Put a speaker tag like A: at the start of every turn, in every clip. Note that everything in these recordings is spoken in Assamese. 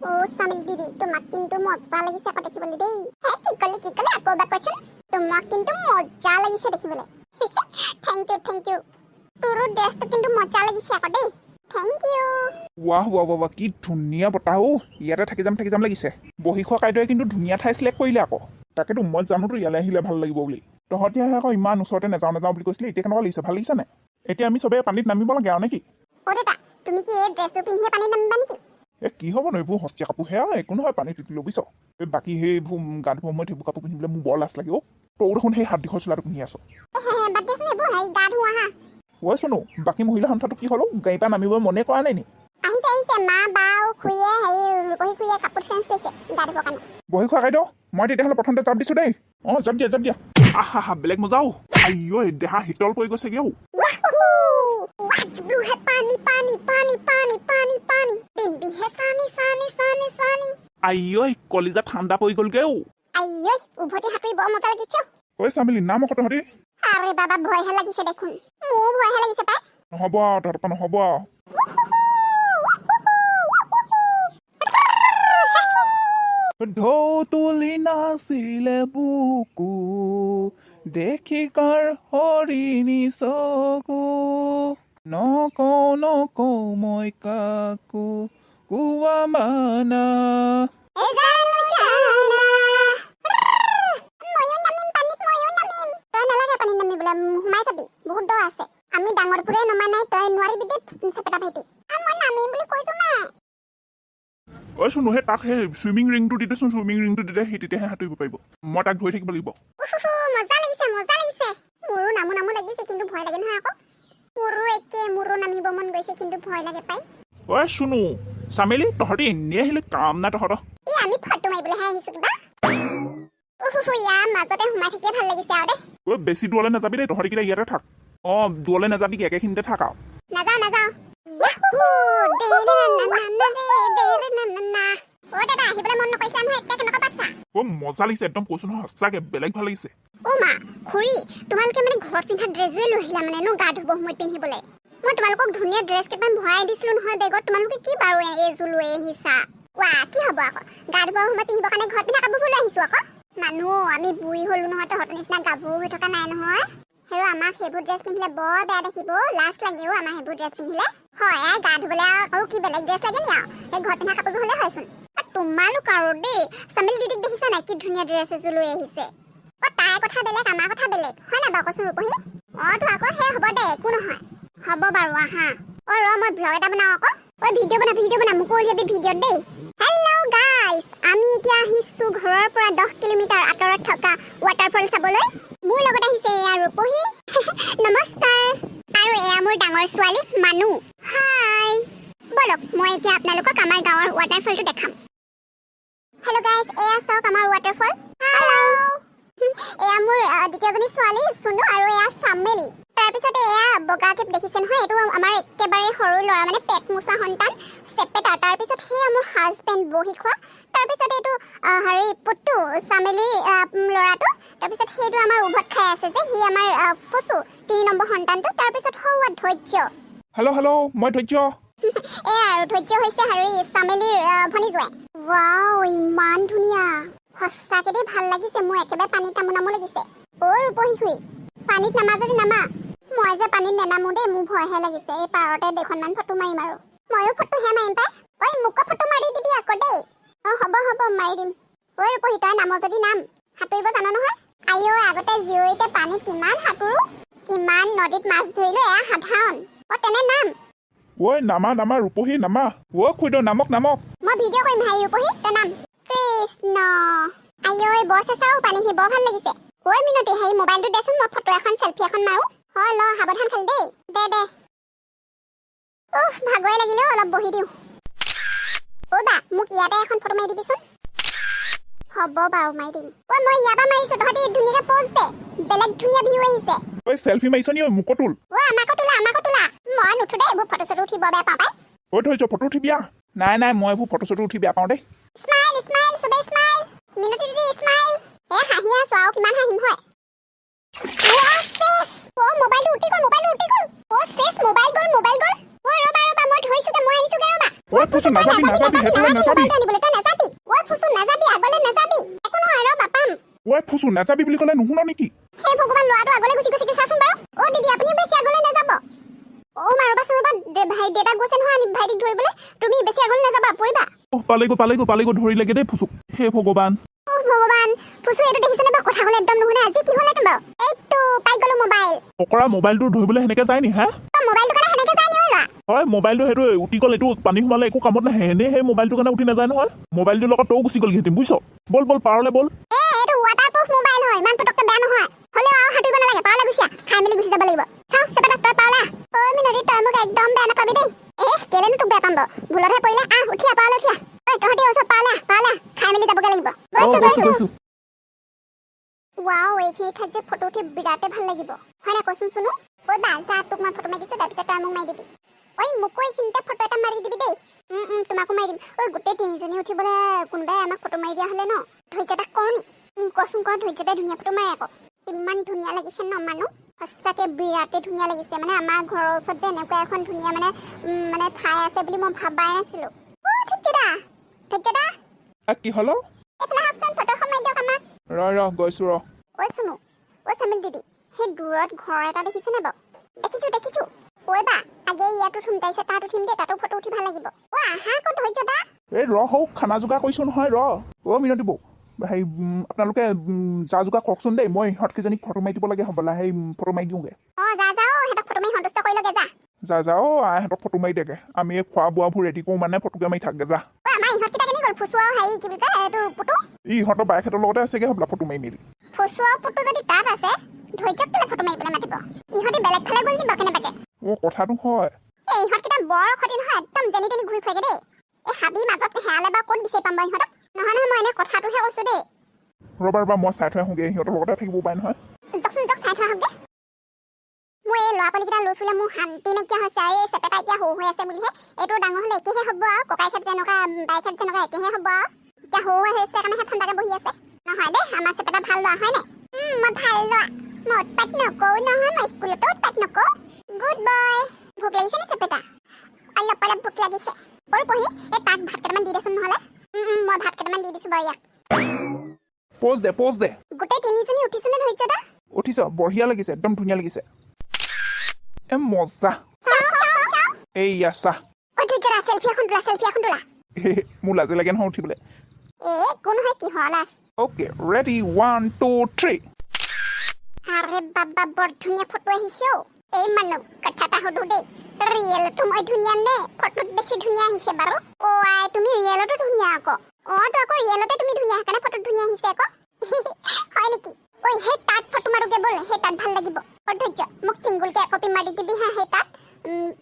A: ও সামিল দিদি তোমাক কিন্তু মজা লাগিছে আকৌ দেখিবলৈ দেই হে কি কলে আকৌ এবাৰ কোৱাচোন তোমাক কিন্তু মজা লাগিছে দেখিবলৈ থ্যাংক ইউ তোৰ ড্ৰেছটো কিন্তু মজা লাগিছে আকৌ দেই থ্যাংক ইউ
B: ৱাহ ৱাহ ৱাহ কি ধুনীয়া বতাহ ও ইয়াতে থাকি যাম লাগিছে বহি খোৱা কাইদৰে কিন্তু ধুনীয়া ঠাই চিলেক্ট কৰিলে আকৌ তাকেতো মই জানোতো ইয়ালৈ আহিলে ভাল লাগিব বুলি তহঁতি আহে আকৌ ইমান ওচৰতে নাযাওঁ বুলি কৈছিলি এতিয়া কেনেকুৱা লাগিছে ভাল লাগিছে নে এতিয়া আমি চবে পানীত নামিব লাগে আৰু নেকি
A: অ দাদা তুমি কি এই ড্ৰেছটো পিন্ধিয়ে পানীত নামিবা নেকি
B: কি হ'ব ন এইবোৰ সস্তীয়া কাপোৰহে একো নহয় পানীত তিতি ল'বিছ বাকী সেইবোৰ গা ধুব সময়ত সেইবোৰ কাপোৰ পিন্ধিবলৈ মোৰ বৰ লাজ লাগে অ' তৌ দেখোন সেই হাত দীঘল চোলাটো পিন্ধি আছ
A: বাদ দেচোন এইবোৰ হেৰি গা ধোৱা হা
B: ঐ চোনো বাকী মহিলা সন্থাটো কি হ'লো গাড়ীৰ পৰা নামিব মনে কৰা নাই নি
A: আহিছে মা বাও খুৰীয়ে হেৰি ৰূপহী খুৰীয়ে কাপোৰ চেঞ্জ কৰিছে গা ধুবৰ কাৰণে
B: বহি খোৱা কাইদ মই তেতিয়াহ'লে প্ৰথমতে জাপ দিছোঁ দেই অঁ জাপ দিয়া আহা বেলেগ মজাও আইঅ দেহা শীতল পৰি গৈছেগে অ'
A: Watch blue है पानी पानी पानी पानी पानी पानी बिंदी है सानी सानी सानी सानी
B: আইঅ কলিজা ঠাণ্ডা পৰি গ'লগে অ'
A: আইঐ উভতি হাতুৰি বৰ মজা লাগিছে
B: ঐ চামিলি নাম আকৌ তহঁতি
A: আৰে বাবা ভয়হে লাগিছে দেখোন মোৰ ভয়হে লাগিছে পাই
B: নহ'ব আৰু তহঁতৰ পৰা নহ'ব আৰু ঢৌ তুলি নাছিলে বুকু দেখি কাৰ হৰিণী চকু নকওঁ মই কাকো কোৱা মানা
A: এ জানো জানা ময়ো নামিম পানীত ময়ো নামিম তই নালাগে পানীত নামিবলৈ সোমাই যাবি বহুত দ আছে আমি ডাঙৰবোৰে নমা নাই তই নোৱাৰিবি দে চেপেটা ভাইটি মই নামিম বুলি কৈছো না
B: ঐ চোন সেই তাক সেই চুইমিং ৰিংটো দি দেচোন চুইমিং ৰিংটো দিলে সি তেতিয়াহে সাঁতুৰিব পাৰিব মই তাক ধৰি থাকিব লাগিব
A: মজা লাগিছে মোৰো নামো লাগিছে কিন্তু ভয় লাগে নহয় আকৌ মোৰো নামিব মন গৈছে কিন্তু ভয় লাগে পাই
B: ঐ চুনু চামেলি তহঁতি এনেই আহিলে কাম নাই তহঁতৰ
A: আমি ফটো মাৰিবলৈহে আহিছো কিবা ইয়াৰ মাজতে সোমাই থাকিয়ে ভাল লাগিছে আৰু দেই
B: ঐ বেছি দূৰলৈ নাযাবি দেই তহঁতি কেইটা ইয়াতে থাক দূৰলৈ নাযাবি একেখিনিতে থাক আৰু
A: নাযাওঁ দাদা আহিবলৈ মন নকৰিছে নহয় এতিয়া কেনেকুৱা পাইছা
B: মজা লাগিছে একদম কৈছো নহয় সঁচাকে বেলেগ ভাল লাগিছে
A: মা খুৰী তোমালোকে মানে ঘৰত পিন্ধা ড্ৰেছটোৱে লৈ আহিলা মানে ন গা ধুব সময়ত পিন্ধিবলৈ মই তোমালোকক ধুনীয়া ড্ৰেছ কেইটামান ভৰাই দিছিলো নহয় বেগত তোমালোকে কি বাৰু এইযোৰ লৈ আহিছা কি হ'ব আকৌ গা ধুব সময়ত পিন্ধিবৰ কাৰণে ঘৰত পিন্ধা কাপোৰবোৰ লৈ আহিছো আকৌ মানুহ আমি বুঢ়ী হলো নহয় তহঁতৰ নিচিনা গাভৰু হৈ থকা নাই নহয় আৰু আমাক সেইবোৰ ড্ৰেছ পিন্ধিলে বৰ বেয়া দেখিব লাজ লাগেও আমাৰ সেইবোৰ ড্ৰেছ পিন্ধিলে হয় গা ধুবলৈ আৰু কি বেলেগ ড্ৰেছ লাগে নি আৰু সেই ঘৰত পিন্ধা কাপোৰযোৰ হ'লে হয়চোন তোমালোক আৰু দেই চামিল দিদিক দেখিছা নাই কি ধুনীয়া ড্ৰেছ এযোৰ লৈ আহিছে তাইৰ কথা বেলেগ আমাৰ কথা বেলেগ হয় নাই বাৰু কচোন ৰূপহী তো আকৌ সেই হ'ব দে একো নহয় হ'ব বাৰু আহা মই ব্লগ এটা বনাওঁ আকৌ ভিডিঅ' বনা মোকো উলিয়াবি ভিডিঅ'ত দেই হেল্ল' গাইজ আমি এতিয়া আহিছো ঘৰৰ পৰা 10 কিলোমিটাৰ আঁতৰত থকা ৱাটাৰফল চাবলৈ মোৰ লগত আহিছে এয়া ৰূপহী নমস্কাৰ আৰু এয়া মোৰ ডাঙৰ ছোৱালী মানু হাই বলক মই এতিয়া আপোনালোকক আমাৰ গাঁৱৰ ৱাটাৰফলটো দেখাম হেল্ল' গাইজ এয়া চাওক আমাৰ ৱাটাৰফল এয়া মোৰ দ্বিতীয়জনী ছোৱালী চুনু আৰু এয়া চামেলি তাৰপিছতে এয়া বগাকে দেখিছে নহয় এইটো আমাৰ একেবাৰে সৰু ল'ৰা মানে পেট মোচা সন্তান চেপেটা তাৰপিছত সেয়া মোৰ হাজবেণ্ড বহি খোৱা তাৰপিছত এইটো হেৰি পুটু চামেলি ল'ৰাটো তাৰপিছত সেইটো আমাৰ উভত খাই আছে যে সি আমাৰ ফুচু 3 নম্বৰ সন্তানটো তাৰপিছত হওয়া ধৈৰ্য
B: হেল্ল' মই ধৈৰ্য
A: এয়া আৰু ধৈৰ্য হৈছে হেৰি চামেলিৰ ভনী জোৱাই ৱাও ইমান ধুনীয়া সঁচাকে দেই ভাল লাগিছে মোৰ একেবাৰে পানীত নামো লাগিছে ৰূপহী খুৰী পানীত নামা যদি নামা মই যে পানীত নেনামো দেই মোৰ ভয়হে লাগিছে এই পাৰতে দুখনমান ফটো মাৰিম আৰু ময়ো ফটোহে মাৰিম পাই মোকো ফটো মাৰি দিবি আকৌ দেই হ'ব মাৰি দিম ৰূপহী তই নাম যদি নাম সাঁতুৰিব জানো নহয় আইঅ আগতে জীয়ৰীতে পানীত কিমান সাঁতোৰো কিমান নদীত মাছ ধৰিলো এয়া সাধাৰণ তেনে নাম
B: নামা ৰূপহী নামা খুইদ নামক
A: মই ভিডিঅ' কৰিম ভাই ৰূপহী তই নাম কৃষ্ণ আইঅ বৰ চেঁচাও পানী বৰ ভাল লাগিছে মিনতি হেৰি মোবাইলটো দেচোন মই ফটো এখন চেলফি এখন মাৰো ল সাৱধান খালি দেই দে ভাগৰে লাগিলেও অলপ বহি দিওঁ বা মোক ইয়াতে এখন ফটো মাৰি দিবিচোন হ'ব বাৰু মাৰি দিম মই ইয়াৰ পৰা মাৰিছো তহঁতি ধুনীয়াকে প'জ দে বেলেগ ধুনীয়া ভিউ আহিছে
B: চেলফি মাৰিছ নি মোকো তোল
A: আমাকো তোলা মই নুঠো দেই এইবোৰ ফটো চটো উঠিব বেয়া পাওঁ পাই
B: ধৰিছ ফটো উঠি বিয়া নাই মই এইবোৰ ফটো চটো উঠি বেয়া পাওঁ দেই
A: স্মাইল চবে স্মাইল মিনতি দিদি স্মাইল হাঁহি আছো আৰু কিমান হাঁহিম হয় মোবাইলটো উঠি গ'ল অ চেছ মোবাইল গ'ল অ ৰবা মই ধৰিছোগে মই আনিছোগে ৰবা
B: ঐ ফুচু নাযাবি সেইটোলৈ নাযাবি
A: ঐ ফুচু নাযাবি আগলৈ নাযাবি একো নহয় ৰবা পাম
B: ঐ ফুচু নাযাবি বুলি ক'লে নুশুন নেকি
A: হে ভগৱান ল'ৰাটো আগলৈ গুচি গৈছে চাচোন বাৰু অ দিদি আপুনি বেছি আগলৈ নাযাব অ মাৰবাচোন ৰবা ভাই দেউতা গৈছে নহয় আনি ভাইটিক ধৰিবলৈ তুমি বেছি আগলৈ নাযাবা পৰিবা
B: পালেগৈ ধৰিলেগে দেই ফুচুক হে ভগৱান
A: অ ভগৱান ফুচু এইটো দেখিছনে বাৰু কথা ক'লে একদম নুশুনে আজি কি হ'লে তোমাৰ এইটো পাই গ'লো মোবাইল
B: পকৰা মোবাইলটো ধৰিবলৈ সেনেকে যায় নি হা
A: মোবাইলটো কাৰণে সেনেকে যায় নি ল'ৰা
B: হয় মোবাইলটো সেইটো উঠি গ'ল এইটো পানী সোমালে একো কামত নাহে এনেই সেই মোবাইলটোৰ কাৰণে উঠি নাযায় নহয় মোবাইলটোৰ লগত তও গুচি গ'লগেহেঁতেন বুজিছ বল পাৰলৈ বল
A: এইটো ৱাটাৰপ্ৰুফ মোবাইল হয় ইমান পটককে বেয়া নহয় হ'লেও আৰু হাতুৰিব নালাগে পাৰলৈ গুচি খাই মেলি গুচি যাব লাগিব চাওঁ চেপেটা তই পাৰলা ঐ মিনতি তই মোক একদম বেয়া নাপাবি দেই কেলেনো তোক বেয়া পাম বাৰু ভুলতহে পৰিলে উঠিয়া পাৰলৈ উঠিয়া ঐ তহঁতি ওচৰত পাৰলা খাই মেলি যাবগে লাগিব
B: গৈছো
A: ৱাও এইখিনি ঠাইত যে ফটো উঠি বিৰাটে ভাল লাগিব হয় না কচোন শুনো ঐ বা যা তোক মই ফটো মাৰি দিছোঁ তাৰপিছত তই মোক মাৰি দিবি ঐ মোকো এইখিনিতে ফটো এটা মাৰি দিবি দেই তোমাকো মাৰি দিম ঐ গোটেই তিনিজনী উঠিবলৈ কোনোবাই আমাক ফটো মাৰি দিয়া হ'লে ন ধৈৰ্য্যতা কওঁ নি কচোন ধৈৰ্য্যতাই ধুনীয়া ফটো মাৰে আকৌ ইমান ধুনীয়া লাগিছে ন মানুহ সঁচাকৈ বিৰাটেই ধুনীয়া লাগিছে মানে আমাৰ ঘৰৰ ওচৰত যে এনেকুৱা এখন ধুনীয়া মানে ঠাই আছে বুলি মই ভাবাই নাছিলোঁ ধৈৰ্য্যতা
B: কি হ'ল
A: এইফালে আহকচোন ফটো এখন মাৰি দিয়ক আমাক
B: ৰ গৈছো
A: ঐ শুনো ঐ চামিল দিদি সেই দূৰত ঘৰ এটা দেখিছেনে বাৰু দেখিছো ঐ বা আগে ইয়াত উঠিম তাৰপিছত তাত উঠিম দেই তাতো ফটো উঠি ভাল লাগিব ঐ আহা আকৌ ধৈৰ্য্যতা
B: এই হওক খানা যোগাৰ কৰিছোঁ নহয় মিনতি বৌ হেৰি আপোনালোকে যা যোগাৰ কওকচোন দেই মই ইহঁতকেইজনীক ফটো মাৰি দিব লাগে হ'বলা সেই ফটো মাৰি দিওঁগৈ
A: যা সিহঁতক ফটো মাৰি সন্তুষ্ট কৰি লগে
B: যা ইহঁতক ফটো মাৰি দেগে আমি এই খোৱা বোৱাবোৰ ৰেডি কৰোঁ মানে ফটোকে মাৰি থাকগে যা
A: আমাৰ ইহঁতকেইটা কেনি গ'ল ফুচু আৰু হেৰি কি বুলি কয় এইটো পুটু
B: ইহঁতৰ বাইকহঁতৰ লগতে আছেগে হ'বলা ফটো মাৰি মেলি
A: ফুচু আৰু পুটু যদি তাত আছে ধৈৰ্য্যক কেলে ফটো মাৰিবলৈ মাতিব ইহঁতি বেলেগ ফালে গ'ল নি বাকেনে বাকে
B: কথাটো হয়
A: ইহঁতকেইটা বৰ ক্ষতি নহয় একদম যেনি তেনি ঘূৰি ফুৰেগে দেই এই হাবি মাজত হেৰালে বা ক'ত বিচাৰি পাম বাৰু ইহঁতক নহয় মই এনে কথাটোহে কৈছোঁ দেই
B: ৰ'বা মই চাই থৈ আহোঁগৈ সিহঁতৰ লগতে থাকিব পাৰে নহয়
A: যাওক চাই থৈ আহকগে মই এই ল'ৰা পোৱালিকেইটা লৈ ফুৰিলে মোৰ শান্তি নাইকিয়া হৈছে আৰু এই চেপেটা এতিয়া সৰু হৈ আছে বুলিহে এইটো ডাঙৰ হ'লে একেহে হ'ব আৰু ককাইহঁত যেনেকুৱা বাইকহঁত যেনেকুৱা একেহে হ'ব আৰু এতিয়া সৰু হৈ আছে কাৰণেহে ঠাণ্ডাকে বহি আছে নহয় দেই আমাৰ চেপেটা ভাল ল'ৰা হয় নাই মই ভাল ল'ৰা মই উৎপাত নকৰোঁ নহয় মই স্কুলতো উৎপাত নকৰোঁ গুড বয় ভোক লাগিছে নে চেপেটা অলপ ভোক লাগিছে পঢ়ি এই তাক ভাত কেইটামান দি দেচোন নহ'লে মই ভাত কেইটামান দি দিছোঁ বাৰু ইয়াক
B: প'জ দে
A: গোটেই তিনিজনী উঠিছোনে ধৈৰ্য্যতা
B: উঠিছ বঢ়িয়া লাগিছে একদম ধুনীয়া লাগিছে মজা এইয়া চাহ
A: ধৈৰ্য্যতা চেলফি এখন তোলা
B: মোৰ লাজে লাগে নহয় উঠিবলৈ
A: একো নহয় কিহৰ লাজ
B: অ'কে ৰেডি 1 2 3
A: আৰে বাবা বৰ ধুনীয়া ফটো আহিছে এই মানুহ কথা এটা সুধো দেই ৰিয়েলটো মই ধুনীয়া নে ফটোত বেছি ধুনীয়া আহিছে বাৰু আই তুমি ৰিয়েলতো ধুনীয়া আকৌ তো আকৌ ৰিয়েলতে তুমি ধুনীয়া সেইকাৰণে ফটোত ধুনীয়া আহিছে আকৌ হয় নেকি সেই তাত ফটো মাৰোগে ব'ল সেই তাত ভাল লাগিব ধৈৰ্য্য মোক চিংগুলকে একপি মাৰি দিবি সেই তাত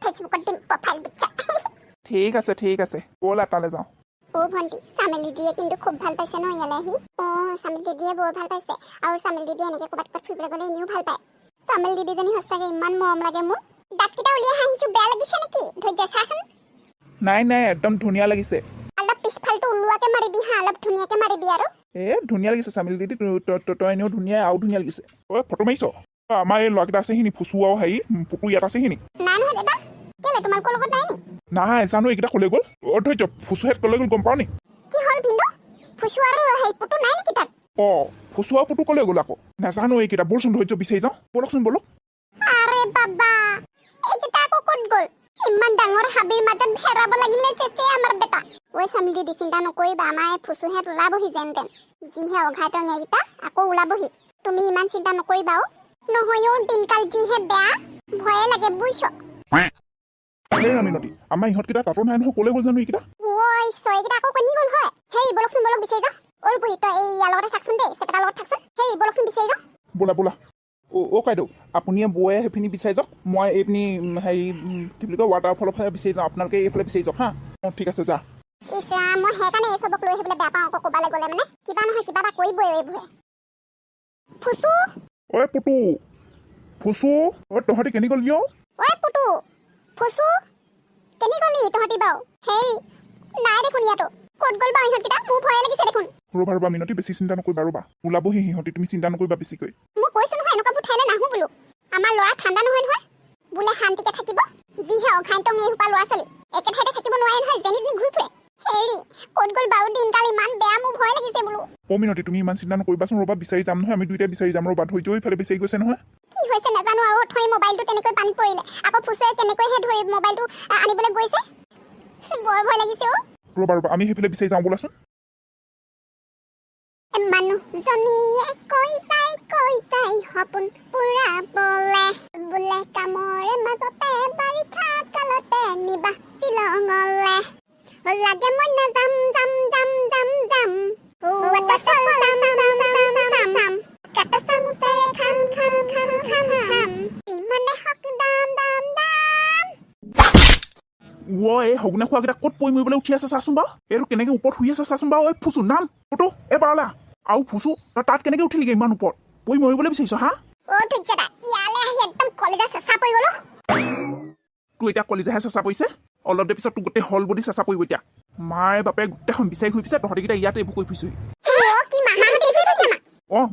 A: ফেচবুকত দিম প্ৰফাইল পিকচাৰ
B: ঠিক আছে ব'ল এটালৈ যাওঁ
A: ভণ্টি চামিল দিদিয়ে কিন্তু খুব ভাল পাইছে ন ইয়ালৈ আহি চামিল দিদিয়ে বৰ ভাল পাইছে আৰু চামিল দিদিয়ে এনেকৈ ক'ৰবাত ফুৰিবলৈ গ'লে এনেও ভাল পায় চামিল দিদিজনী সঁচাকৈ ইমান মৰম লাগে মোৰ দাঁতকেইটা উলিয়াই হাঁহিছোঁ বেয়া লাগিছে নেকি ধৈৰ্য্য চাচোন
B: নাই একদম ধুনীয়া লাগিছে
A: অলপ পিছফালটো ওলোৱাকে মাৰিবি অলপ ধুনীয়াকে মাৰিবি আৰু
B: ধুনীয়া লাগিছে চামিল দিদি তই এনেও ধুনীয়া আৰু ধুনীয়া লাগিছে ফটো মাৰিছ আমাৰ এই ল'ৰাকেইটা আছে সিনি ফুচু আৰু হেৰি পুটু ইয়াত আছে সিনি
A: নাই নহয় দাদা কেলে তোমালোকৰ লগত নাই নি
B: নাই জানো এইকেইটা ক'লৈ গ'ল ধৈৰ্য্য ফুচুহেঁত ক'লৈ গ'ল গম পাৱ নি
A: কি হ'ল ভিন্দু ফুচু আৰু হেৰি পুটু নাই নেকি তাত
B: ফুচু আৰু পুটু ক'লৈ গ'ল আকৌ নাজানো এইকেইটা বলচোন ধৈৰ্য্য বিচাৰি যাওঁ ব'লকচোন
A: আৰে বাবা এইকেইটা আকৌ ক'ত গ'ল ইমান ডাঙৰ হাবিৰ মাজত হেৰাব লাগিলে চেচে আমাৰ বেটা চামিল দিদি চিন্তা নকৰিবা আমাৰ এই ফুচুহেঁত ওলাবহি যেন তেন যিহে অঘাইটং এইকেইটা আকৌ ওলাবহি তুমি ইমান চিন্তা নকৰিবা নহয়ও দিনকাল যিহে বেয়া ভয়ে লাগে বুজিছ
B: মিনতি আমাৰ ইহঁতকেইটা তাতো নাই নহয় ক'লৈ গ'ল জানো এইকেইটা
A: এইকেইটা আকৌ কণী গ'ল হয় বলকচোন বিচাৰি যাওঁ বুঢ়ী তই ইয়াৰ লগতে থাকচোন দেই চেপেটাৰ লগত থাকচোন বলকচোন বিচাৰি যাওঁ
B: বোলা কাইদেউ আপুনিয়ে বৌয়ে সেইখিনি বিচাৰি যাওক মই এইপিনি হেৰি কি বুলি কয় ৱাটাৰফলৰ ফালে বিচাৰি যাওঁ আপোনালোকে এইফালে বিচাৰি যাওক ঠিক আছে যা
A: ইছৰাম মই সেইকাৰণে এই চবক লৈ আহিবলৈ বেয়া পাওঁ আকৌ ক'বালৈ গ'লে মানে কিবা নহয় কিবা এটা কৰিবই এইবোৰে ফুচু
B: পুটু ফুচু তহঁতি কেনি গ'লি
A: পুটু ফুচু কেনি গ'লি তহঁতি বাৰু নাই দেখোন ইয়াতো ক'ত গ'ল বাৰু ইহঁতকেইটা মোৰ ভয় লাগিছে দেখোন
B: ৰ'বা মিনতি বেছি চিন্তা নকৰিবা ওলাবহি সিহঁতি তুমি চিন্তা নকৰিবা বেছিকৈ
A: মই কৈছো নহয় এনেকুৱাবোৰ আমাৰ ল'ৰা ঠাণ্ডা নহয় নহয় বোলে শান্তিকে থাকিব যিহে অঘাইটং এইসোপা ল'ৰা ছোৱালী একে ঠাইতে থাকিব নোৱাৰে নহয় যেনি তেনি ঘূৰি ফুৰে হেৰি ক'ত গ'ল বাৰু দিনকাল ইমান বেয়া মোৰ ভয় লাগিছে বোলো
B: মিনতি তুমি ইমান চিন্তা নকৰিবাচোন ৰ'বা বিচাৰি যাম নহয় আমি দুইটাই বিচাৰি যাম ৰ'বা ধৈৰ্য ইফালে বিচাৰি গৈছে নহয়
A: কি হৈছে নাজানো আৰু থৈ মোবাইলটো তেনেকৈ পানীত পৰিলে আকৌ ফুচুৱে কেনেকৈ হে ধৰি মোবাইলটো আনিবলৈ গৈছে বৰ ভয় লাগিছে
B: ৰ'বা আমি সেইফালে বিচাৰি যাওঁ বোলাচোন
A: মানুহজনীয়ে কৈ যায় সপোন পুৰাবলে বোলে কামৰে মাজতে বাৰিষা কালতে নিবা শ্বিলঙলে লাগে মই নাযাম যাম যাম যাম যাম কাটা চামুচেৰে খাম খাম খাম খাম খাম ইমানে হক দাম দাম দাম
B: এই সগুনে খোৱাকেইটা ক'ত পৰি মৰিবলৈ উঠি আছে চাচোন বাৰু এইটো কেনেকৈ ওপৰত শুই আছে চাচোন বাৰু ফুচু নাম ফটো বাৰলা আৰু ফুচু তই তাত কেনেকৈ উঠিলিগে ইমান ওপৰত পৰি মৰিবলৈ বিচাৰিছ হা
A: ধৈৰ্য্যদা ইয়ালে আহি একদম কলেজা চেঁচা পৰি গ'লো
B: তোৰ এতিয়া কলিজাহে চেঁচা পৰিছে অলপ দেৰি পিছত তোৰ গোটেই হল বডি চেঁচা পৰিব এতিয়া মায়ে বাপে গোটেইখন বিচাৰি ঘূৰি পিছে তহঁতিকেইটা ইয়াতে এইবোৰ কৰি ফুৰিছহি
A: কি মাহাহঁতে বিচাৰি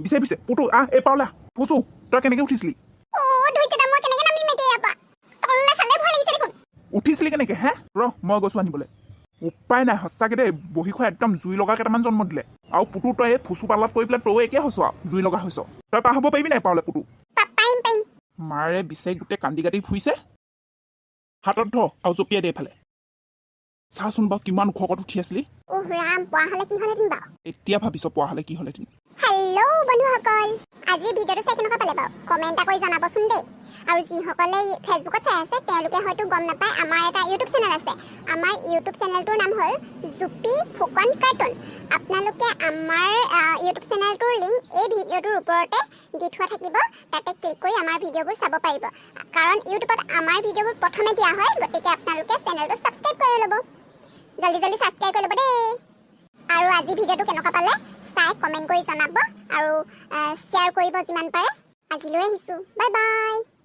B: বিচাৰি ফুৰিছে পুতু পাৰলা ফুচু তই কেনেকৈ উঠিছিলি
A: ধৈৰ্য্যদা মই কেনেকৈ নামিম এতিয়া ইয়াৰ পৰা তললৈ চালে ভয় লাগিছে দেখোন
B: উঠিছিলি কেনেকৈ হে মই গৈছো আনিবলৈ উপায় নাই সঁচাকৈ দেই বহি খোৱা একদম জুই লগা কেইটামান জন্ম দিলে আৰু পুতু তই এই ফুচু পাল্লাত কৰি পেলাই তই একে হৈছ আৰু জুই লগা হৈছ তই পাৰ হ'ব পাৰিবি নাই পাৰলে পুতু
A: পাৰিম
B: মাৰে বিচাৰি গোটেই কান্দি কাটি ফুৰিছে হাতত ধৰ আৰু জঁপিয়াই দে এইফালে চাচোন বাৰু কিমান ওখকত উঠি আছিলি
A: ৰাম পোৱা হ'লে কি হ'লেহেঁতেন বাৰু
B: এতিয়া ভাবিছ পোৱা হ'লে কি হ'লেহেঁতেন
A: হেল্ল' বন্ধুসকল আজিৰ ভিডিঅ'টো চাই কেনেকুৱা পালে বাৰু কমেণ্ট এটা কৰি জনাবচোন দেই আৰু যিসকলে ফেচবুকত চাই আছে তেওঁলোকে হয়তো গম নাপায় আমাৰ এটা ইউটিউব চেনেল আছে আমাৰ ইউটিউব চেনেলটোৰ নাম হ'ল জুপি ফুকন কাৰ্টুন আপোনালোকে আমাৰ ইউটিউব চেনেলটোৰ লিংক এই ভিডিঅ'টোৰ ওপৰতে দি থোৱা থাকিব তাতে ক্লিক কৰি আমাৰ ভিডিঅ'বোৰ চাব পাৰিব কাৰণ ইউটিউবত আমাৰ ভিডিঅ'বোৰ প্ৰথমে দিয়া হয় গতিকে আপোনালোকে চেনেলটো ছাবস্ক্ৰাইব কৰি ল'ব জলদি ছাবস্ক্ৰাইব কৰি ল'ব দেই আৰু আজি ভিডিঅ'টো কেনেকুৱা পালে চাই কমেণ্ট কৰি জনাব আৰু শ্বেয়াৰ কৰিব যিমান পাৰে আজিলৈ আহিছোঁ বাই বাই